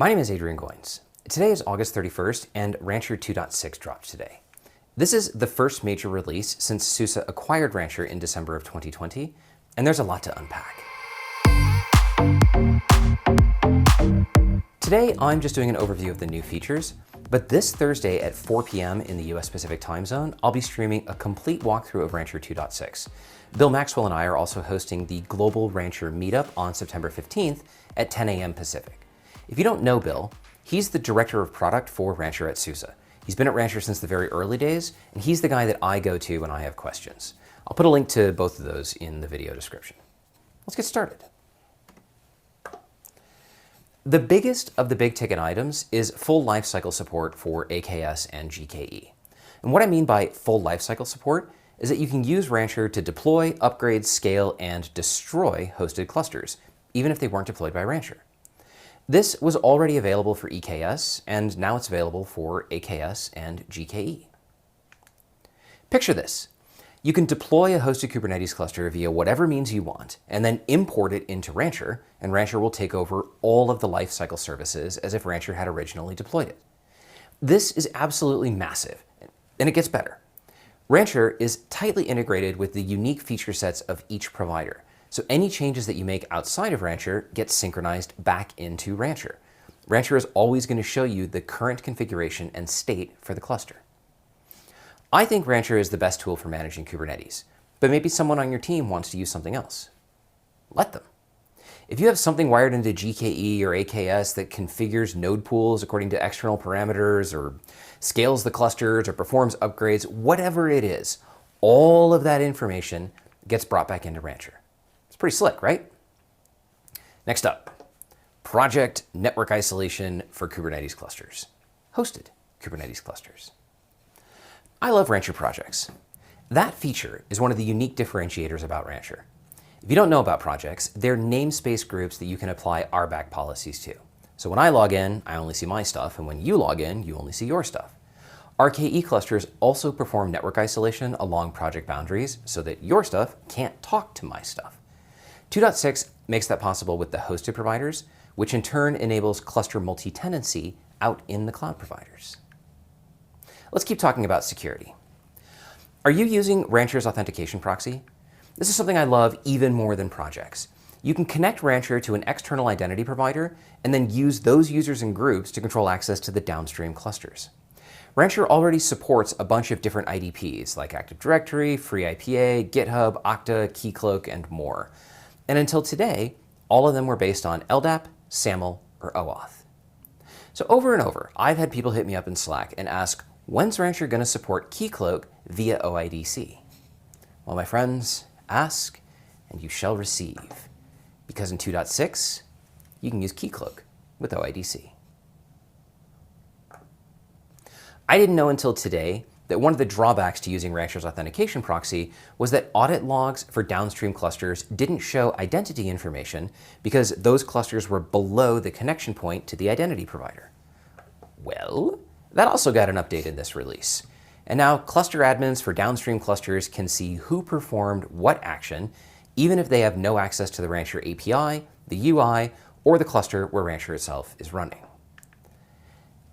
My name is Adrian Goins. Today is August 31st and Rancher 2.6 dropped today. This is the first major release since SUSE acquired Rancher in December of 2020, and there's a lot to unpack. Today, I'm just doing an overview of the new features, but this Thursday at 4 p.m. in the US Pacific time zone, I'll be streaming a complete walkthrough of Rancher 2.6. Bill Maxwell and I are also hosting the Global Rancher Meetup on September 15th at 10 a.m. Pacific. If you don't know Bill, he's the director of product for Rancher at SUSE. He's been at Rancher since the very early days, and he's the guy that I go to when I have questions. I'll put a link to both of those in the video description. Let's get started. The biggest of the big ticket items is full lifecycle support for AKS and GKE. And what I mean by full lifecycle support is that you can use Rancher to deploy, upgrade, scale, and destroy hosted clusters, even if they weren't deployed by Rancher. This was already available for EKS, and now it's available for AKS and GKE. Picture this. You can deploy a hosted Kubernetes cluster via whatever means you want, and then import it into Rancher, and Rancher will take over all of the lifecycle services as if Rancher had originally deployed it. This is absolutely massive, and it gets better. Rancher is tightly integrated with the unique feature sets of each provider, so any changes that you make outside of Rancher get synchronized back into Rancher. Rancher is always going to show you the current configuration and state for the cluster. I think Rancher is the best tool for managing Kubernetes, but maybe someone on your team wants to use something else. Let them. If you have something wired into GKE or AKS that configures node pools according to external parameters or scales the clusters or performs upgrades, whatever it is, all of that information gets brought back into Rancher. It's pretty slick, right? Next up, project network isolation for Kubernetes clusters, hosted Kubernetes clusters. I love Rancher projects. That feature is one of the unique differentiators about Rancher. If you don't know about projects, they're namespace groups that you can apply RBAC policies to. So when I log in, I only see my stuff, and when you log in, you only see your stuff. RKE clusters also perform network isolation along project boundaries so that your stuff can't talk to my stuff. 2.6 makes that possible with the hosted providers, which in turn enables cluster multi-tenancy out in the cloud providers. Let's keep talking about security. Are you using Rancher's authentication proxy? This is something I love even more than projects. You can connect Rancher to an external identity provider and then use those users and groups to control access to the downstream clusters. Rancher already supports a bunch of different IDPs like Active Directory, FreeIPA, GitHub, Okta, Keycloak, and more. And until today, all of them were based on LDAP, SAML, or OAuth. So over and over, I've had people hit me up in Slack and ask, when's Rancher going to support Keycloak via OIDC? Well, my friends, ask and you shall receive. Because in 2.6, you can use Keycloak with OIDC. I didn't know until today that one of the drawbacks to using Rancher's authentication proxy was that audit logs for downstream clusters didn't show identity information because those clusters were below the connection point to the identity provider. Well, that also got an update in this release. And now cluster admins for downstream clusters can see who performed what action, even if they have no access to the Rancher API, the UI, or the cluster where Rancher itself is running.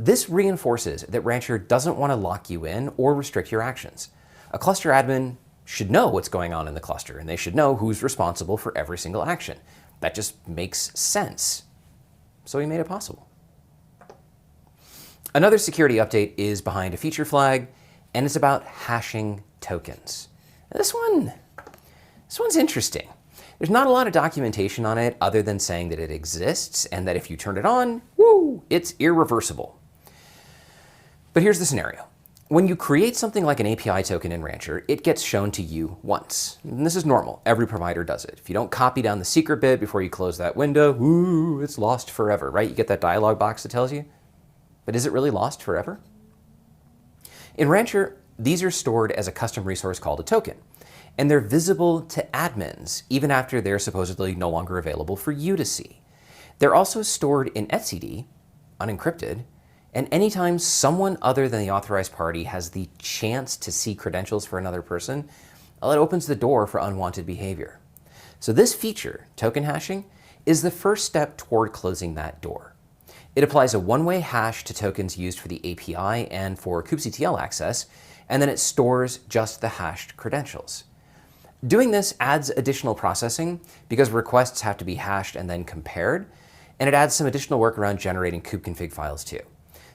This reinforces that Rancher doesn't want to lock you in or restrict your actions. A cluster admin should know what's going on in the cluster, and they should know who's responsible for every single action. That just makes sense. So he made it possible. Another security update is behind a feature flag, and it's about hashing tokens. Now this one's interesting. There's not a lot of documentation on it other than saying that it exists and that if you turn it on, woo, it's irreversible. But here's the scenario. When you create something like an API token in Rancher, it gets shown to you once. And this is normal. Every provider does it. If you don't copy down the secret bit before you close that window, woo, it's lost forever, right? You get that dialog box that tells you. But is it really lost forever? In Rancher, these are stored as a custom resource called a token, and they're visible to admins even after they're supposedly no longer available for you to see. They're also stored in etcd, unencrypted, and anytime someone other than the authorized party has the chance to see credentials for another person, well, it opens the door for unwanted behavior. So this feature, token hashing, is the first step toward closing that door. It applies a one-way hash to tokens used for the API and for kubectl access, and then it stores just the hashed credentials. Doing this adds additional processing because requests have to be hashed and then compared, and it adds some additional work around generating kubeconfig files too.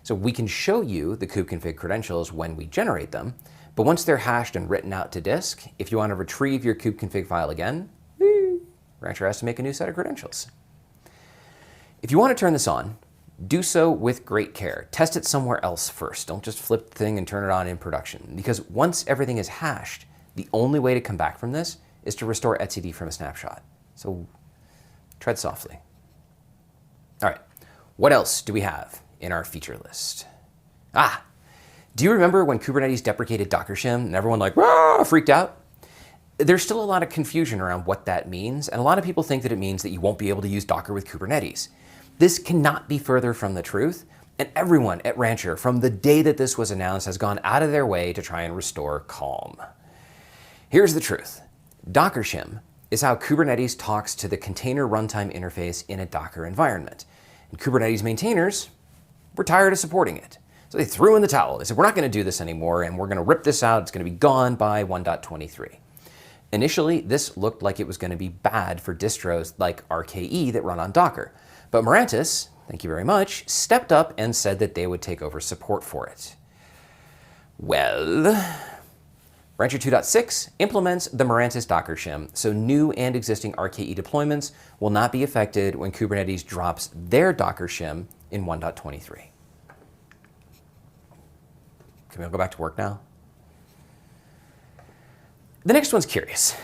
So we can show you the kubeconfig credentials when we generate them, but once they're hashed and written out to disk, if you want to retrieve your kubeconfig file again, Rancher has to make a new set of credentials. If you want to turn this on, do so with great care. Test it somewhere else first. Don't just flip the thing and turn it on in production, because once everything is hashed, the only way to come back from this is to restore etcd from a snapshot. So tread softly. All right, what else do we have in our feature list? Do you remember when Kubernetes deprecated Dockershim and everyone freaked out? There's still a lot of confusion around what that means, and a lot of people think that it means that you won't be able to use Docker with Kubernetes. This cannot be further from the truth, and everyone at Rancher from the day that this was announced has gone out of their way to try and restore calm. Here's the truth. Dockershim is how Kubernetes talks to the container runtime interface in a Docker environment. And Kubernetes maintainers were tired of supporting it. So they threw in the towel. They said, we're not going to do this anymore, and we're going to rip this out. It's going to be gone by 1.23. Initially, this looked like it was going to be bad for distros like RKE that run on Docker. But Mirantis, thank you very much, stepped up and said that they would take over support for it. Well, Rancher 2.6 implements the Mirantis Dockershim, so new and existing RKE deployments will not be affected when Kubernetes drops their Dockershim in 1.23. Can we all go back to work now? The next one's curious.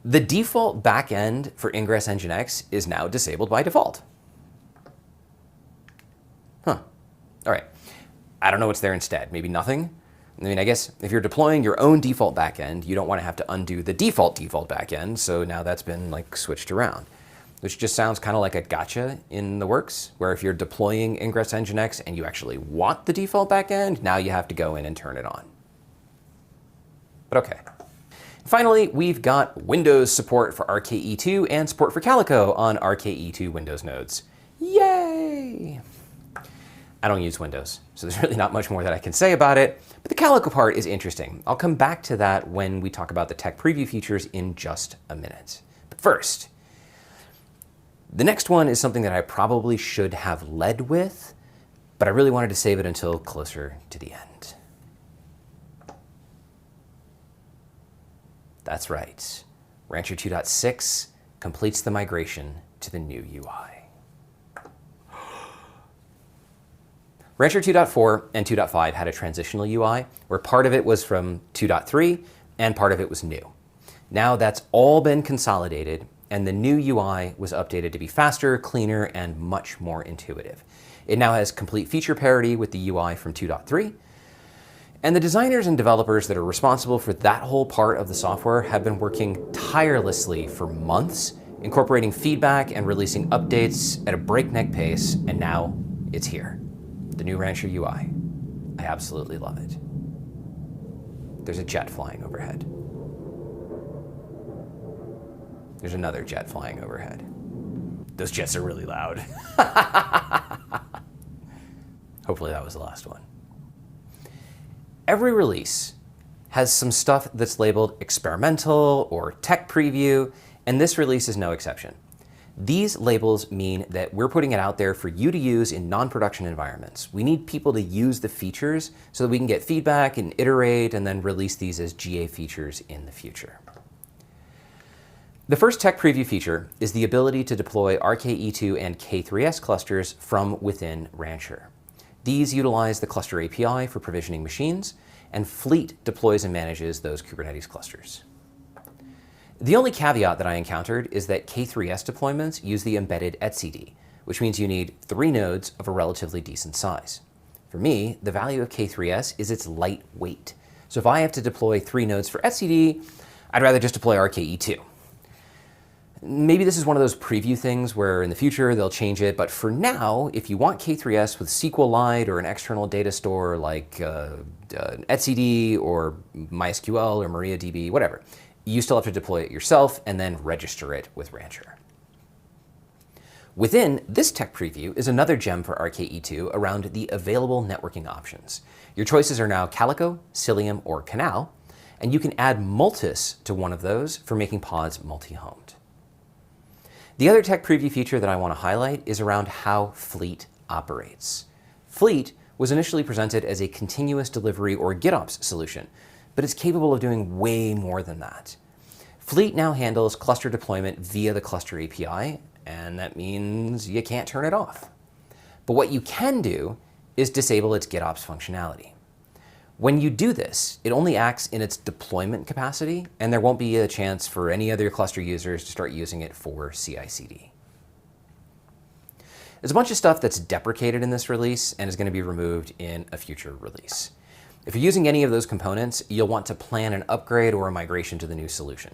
The default backend for Ingress-nginx is now disabled by default. All right. I don't know what's there instead. Maybe nothing? I mean, I guess if you're deploying your own default backend, you don't want to have to undo the default backend, so now that's been switched around, which just sounds kind of like a gotcha in the works, where if you're deploying Ingress-nginx and you actually want the default backend, now you have to go in and turn it on. But okay. Finally, we've got Windows support for RKE2 and support for Calico on RKE2 Windows nodes. Yay! I don't use Windows, so there's really not much more that I can say about it, but the Calico part is interesting. I'll come back to that when we talk about the tech preview features in just a minute. But first, the next one is something that I probably should have led with, but I really wanted to save it until closer to the end. That's right. Rancher 2.6 completes the migration to the new UI. Rancher 2.4 and 2.5 had a transitional UI where part of it was from 2.3 and part of it was new. Now that's all been consolidated, and the new UI was updated to be faster, cleaner, and much more intuitive. It now has complete feature parity with the UI from 2.3, and the designers and developers that are responsible for that whole part of the software have been working tirelessly for months, incorporating feedback and releasing updates at a breakneck pace, and now it's here. The new Rancher UI. I absolutely love it. There's a jet flying overhead. There's another jet flying overhead. Those jets are really loud. Hopefully that was the last one. Every release has some stuff that's labeled experimental or tech preview, and this release is no exception. These labels mean that we're putting it out there for you to use in non-production environments. We need people to use the features so that we can get feedback and iterate and then release these as GA features in the future. The first tech preview feature is the ability to deploy RKE2 and K3s clusters from within Rancher. These utilize the cluster API for provisioning machines, and Fleet deploys and manages those Kubernetes clusters. The only caveat that I encountered is that K3s deployments use the embedded etcd, which means you need 3 nodes of a relatively decent size. For me, the value of K3s is its lightweight. So if I have to deploy 3 nodes for etcd, I'd rather just deploy RKE2. Maybe this is one of those preview things where in the future they'll change it, but for now, if you want K3s with SQLite or an external data store like etcd or MySQL or MariaDB, whatever, you still have to deploy it yourself and then register it with Rancher. Within this tech preview is another gem for RKE2 around the available networking options. Your choices are now Calico, Cilium, or Canal, and you can add Multis to one of those for making pods multi-homed. The other tech preview feature that I want to highlight is around how Fleet operates. Fleet was initially presented as a continuous delivery or GitOps solution, but it's capable of doing way more than that. Fleet now handles cluster deployment via the cluster API, and that means you can't turn it off. But what you can do is disable its GitOps functionality. When you do this, it only acts in its deployment capacity, and there won't be a chance for any other cluster users to start using it for CI/CD. There's a bunch of stuff that's deprecated in this release and is going to be removed in a future release. If you're using any of those components, you'll want to plan an upgrade or a migration to the new solution.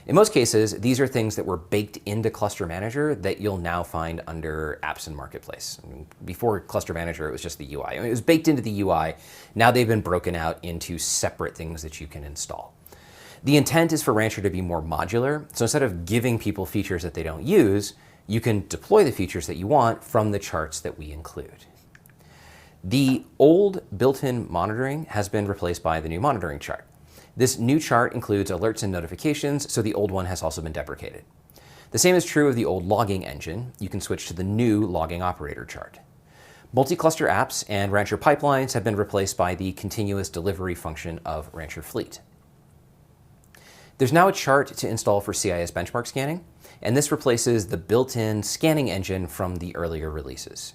In most cases, these are things that were baked into Cluster Manager that you'll now find under Apps and Marketplace. Before Cluster Manager, it was just the UI. It was baked into the UI. Now they've been broken out into separate things that you can install. The intent is for Rancher to be more modular. So instead of giving people features that they don't use, you can deploy the features that you want from the charts that we include. The old built-in monitoring has been replaced by the new monitoring chart. This new chart includes alerts and notifications, so the old one has also been deprecated. The same is true of the old logging engine. You can switch to the new logging operator chart. Multi-cluster apps and Rancher pipelines have been replaced by the continuous delivery function of Rancher Fleet. There's now a chart to install for CIS benchmark scanning, and this replaces the built-in scanning engine from the earlier releases.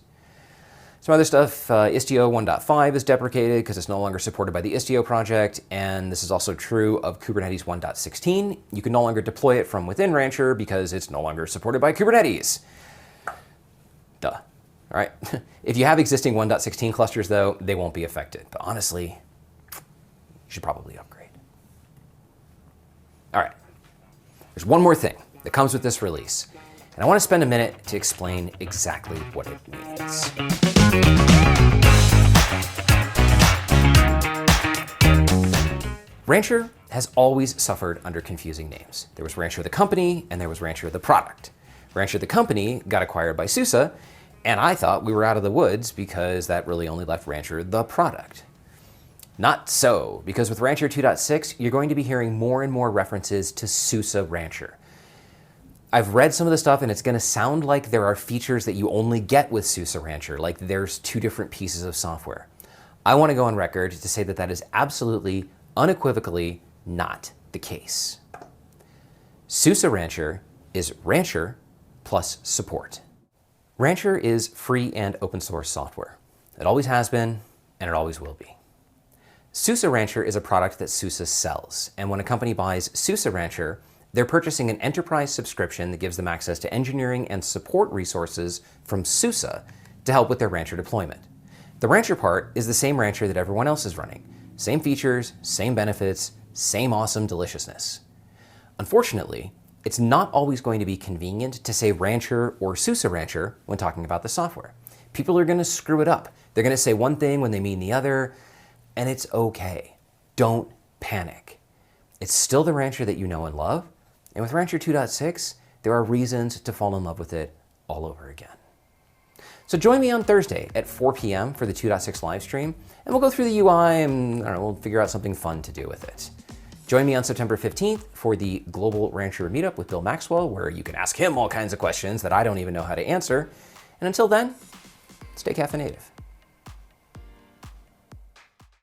Some other stuff, Istio 1.5 is deprecated because it's no longer supported by the Istio project, and this is also true of Kubernetes 1.16. You can no longer deploy it from within Rancher because it's no longer supported by Kubernetes. Duh. All right. If you have existing 1.16 clusters, though, they won't be affected. But honestly, you should probably upgrade. All right. There's one more thing that comes with this release, and I want to spend a minute to explain exactly what it means. Rancher has always suffered under confusing names. There was Rancher the company, and there was Rancher the product. Rancher the company got acquired by SUSE, and I thought we were out of the woods because that really only left Rancher the product. Not so, because with Rancher 2.6, you're going to be hearing more and more references to SUSE Rancher. I've read some of the stuff, and it's going to sound like there are features that you only get with SUSE Rancher, like there's two different pieces of software. I want to go on record to say that that is absolutely, unequivocally not the case. SUSE Rancher is Rancher plus support. Rancher is free and open source software. It always has been, and it always will be. SUSE Rancher is a product that SUSE sells, and when a company buys SUSE Rancher, they're purchasing an enterprise subscription that gives them access to engineering and support resources from SUSE to help with their Rancher deployment. The Rancher part is the same Rancher that everyone else is running. Same features, same benefits, same awesome deliciousness. Unfortunately, it's not always going to be convenient to say Rancher or SUSE Rancher when talking about the software. People are going to screw it up. They're going to say one thing when they mean the other, and it's okay. Don't panic. It's still the Rancher that you know and love, and with Rancher 2.6, there are reasons to fall in love with it all over again. So join me on Thursday at 4 p.m. for the 2.6 live stream, and we'll go through the UI and we'll figure out something fun to do with it. Join me on September 15th for the Global Rancher Meetup with Bill Maxwell, where you can ask him all kinds of questions that I don't even know how to answer. And until then, stay caffeinative.